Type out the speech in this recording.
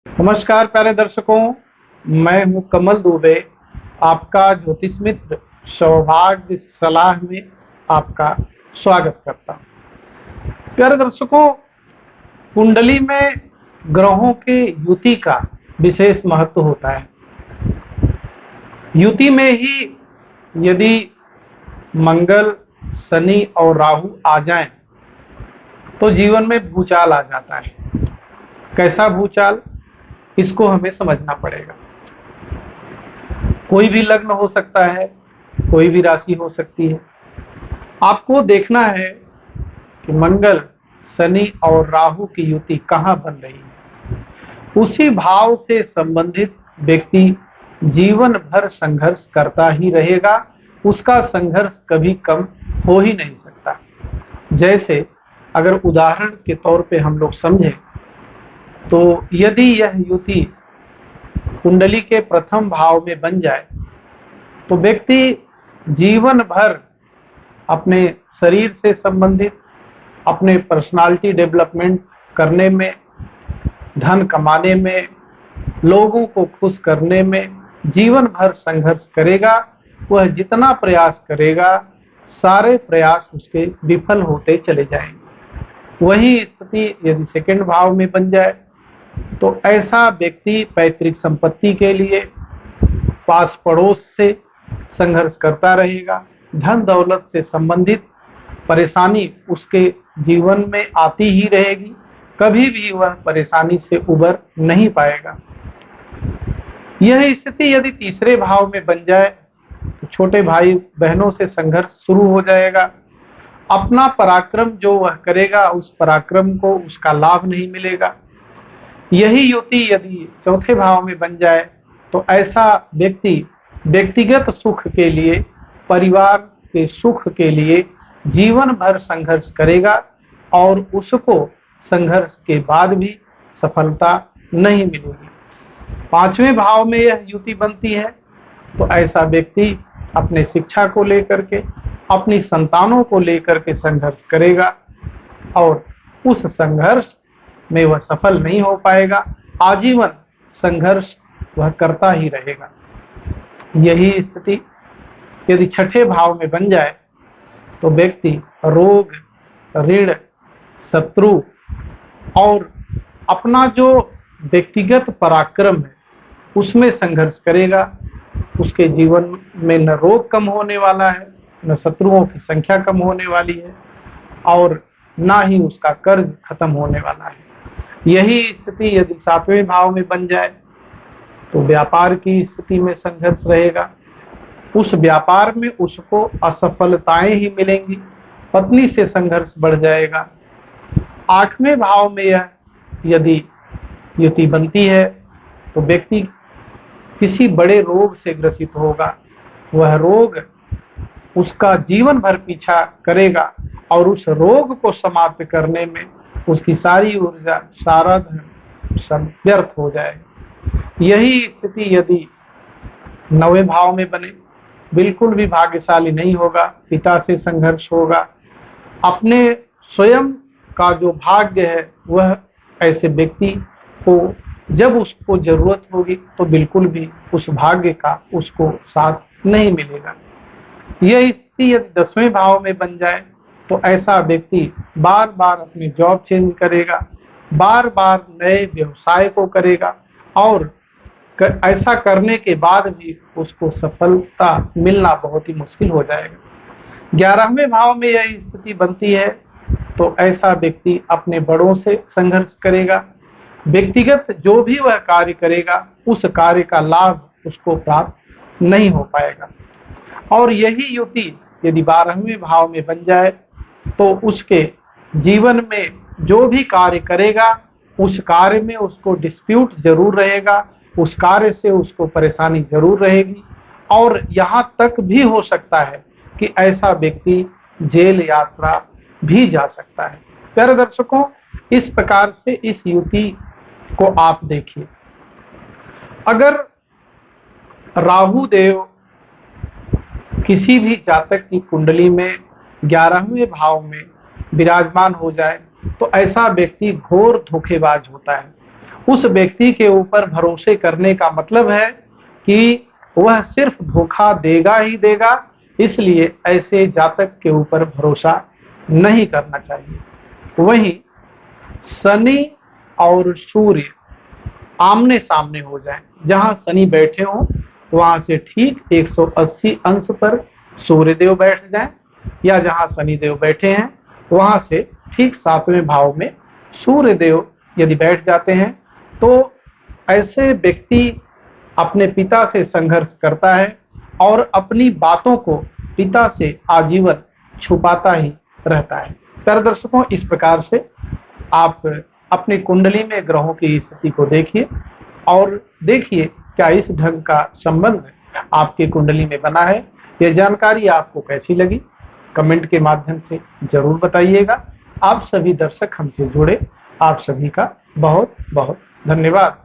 नमस्कार प्यारे दर्शकों, मैं हूं कमल दुबे, आपका ज्योतिष मित्र सौभाग्य सलाह में आपका स्वागत करता हूं। प्यारे दर्शकों, कुंडली में ग्रहों के युति का विशेष महत्व होता है। युति में ही यदि मंगल, शनि और राहु आ जाएं, तो जीवन में भूचाल आ जाता है। कैसा भूचाल, इसको हमें समझना पड़ेगा। कोई भी लग्न हो सकता है, कोई भी राशि हो सकती है। आपको देखना है कि मंगल, शनि और राहु की युति कहाँ बन रही है। उसी भाव से संबंधित व्यक्ति जीवन भर संघर्ष करता ही रहेगा। उसका संघर्ष कभी कम हो ही नहीं सकता। जैसे अगर उदाहरण के तौर पे हम लोग समझें, तो यदि यह युति कुंडली के प्रथम भाव में बन जाए, तो व्यक्ति जीवन भर अपने शरीर से संबंधित, अपने पर्सनालिटी डेवलपमेंट करने में, धन कमाने में, लोगों को खुश करने में जीवन भर संघर्ष करेगा। वह जितना प्रयास करेगा, सारे प्रयास उसके विफल होते चले जाएंगे। वही स्थिति यदि सेकंड भाव में बन जाए, तो ऐसा व्यक्ति पैतृक संपत्ति के लिए पास पड़ोस से संघर्ष करता रहेगा। धन दौलत से संबंधित परेशानी उसके जीवन में आती ही रहेगी। कभी भी वह परेशानी से उबर नहीं पाएगा। यह स्थिति यदि तीसरे भाव में बन जाए, तो छोटे भाई बहनों से संघर्ष शुरू हो जाएगा। अपना पराक्रम जो वह करेगा, उस पराक्रम को उसका लाभ नहीं मिलेगा। यही युति यदि चौथे भाव में बन जाए, तो ऐसा व्यक्ति व्यक्तिगत सुख के लिए, परिवार के सुख के लिए जीवन भर संघर्ष करेगा और उसको संघर्ष के बाद भी सफलता नहीं मिलेगी। पांचवें भाव में यह युति बनती है, तो ऐसा व्यक्ति अपने शिक्षा को लेकर के, अपनी संतानों को लेकर के संघर्ष करेगा और उस संघर्ष में वह सफल नहीं हो पाएगा। आजीवन संघर्ष वह करता ही रहेगा। यही स्थिति यदि छठे भाव में बन जाए, तो व्यक्ति रोग, ऋण, शत्रु और अपना जो व्यक्तिगत पराक्रम है, उसमें संघर्ष करेगा। उसके जीवन में न रोग कम होने वाला है, न शत्रुओं की संख्या कम होने वाली है और ना ही उसका कर्ज खत्म होने वाला है। यही स्थिति यदि सातवें भाव में बन जाए, तो व्यापार की स्थिति में संघर्ष रहेगा। उस व्यापार में उसको असफलताएं ही मिलेंगी। पत्नी से संघर्ष बढ़ जाएगा। आठवें भाव में यह यदि युति बनती है, तो व्यक्ति किसी बड़े रोग से ग्रसित होगा। वह रोग उसका जीवन भर पीछा करेगा और उस रोग को समाप्त करने में उसकी सारी ऊर्जा, सारा धन सब व्यर्थ हो जाएगा। यही स्थिति यदि नौवें भाव में बने, बिल्कुल भी भाग्यशाली नहीं होगा। पिता से संघर्ष होगा। अपने स्वयं का जो भाग्य है, वह ऐसे व्यक्ति को जब उसको जरूरत होगी, तो बिल्कुल भी उस भाग्य का उसको साथ नहीं मिलेगा। यह स्थिति यदि 10वें भाव में बन जाए, तो ऐसा व्यक्ति बार बार अपनी जॉब चेंज करेगा, बार बार नए व्यवसाय को करेगा और ऐसा करने के बाद भी उसको सफलता मिलना बहुत ही मुश्किल हो जाएगा। 11वें भाव में यह स्थिति बनती है, तो ऐसा व्यक्ति अपने बड़ों से संघर्ष करेगा। व्यक्तिगत जो भी वह कार्य करेगा, उस कार्य का लाभ उसको प्राप्त नहीं हो पाएगा। और यही युति यदि 12वें भाव में बन जाए, तो उसके जीवन में जो भी कार्य करेगा, उस कार्य में उसको डिस्प्यूट जरूर रहेगा, उस कार्य से उसको परेशानी जरूर रहेगी और यहाँ तक भी हो सकता है कि ऐसा व्यक्ति जेल यात्रा भी जा सकता है। प्यारे दर्शकों, इस प्रकार से इस युति को आप देखिए। अगर राहु देव किसी भी जातक की कुंडली में 11वें भाव में विराजमान हो जाए, तो ऐसा व्यक्ति घोर धोखेबाज होता है। उस व्यक्ति के ऊपर भरोसे करने का मतलब है कि वह सिर्फ धोखा देगा ही देगा, इसलिए ऐसे जातक के ऊपर भरोसा नहीं करना चाहिए। वहीं शनि और सूर्य आमने सामने हो जाएं, जहां शनि बैठे हों वहां से ठीक 180 अंश पर सूर्यदेव बैठ जाएं, या जहां शनिदेव बैठे हैं वहां से ठीक 7वें भाव में सूर्यदेव यदि बैठ जाते हैं, तो ऐसे व्यक्ति अपने पिता से संघर्ष करता है और अपनी बातों को पिता से आजीवन छुपाता ही रहता है। प्यारे दर्शकों, इस प्रकार से आप अपनी कुंडली में ग्रहों की स्थिति को देखिए और देखिए क्या इस ढंग का संबंध आपकी कुंडली में बना है। यह जानकारी आपको कैसी लगी, कमेंट के माध्यम से जरूर बताइएगा। आप सभी दर्शक हमसे जुड़े, आप सभी का बहुत बहुत धन्यवाद।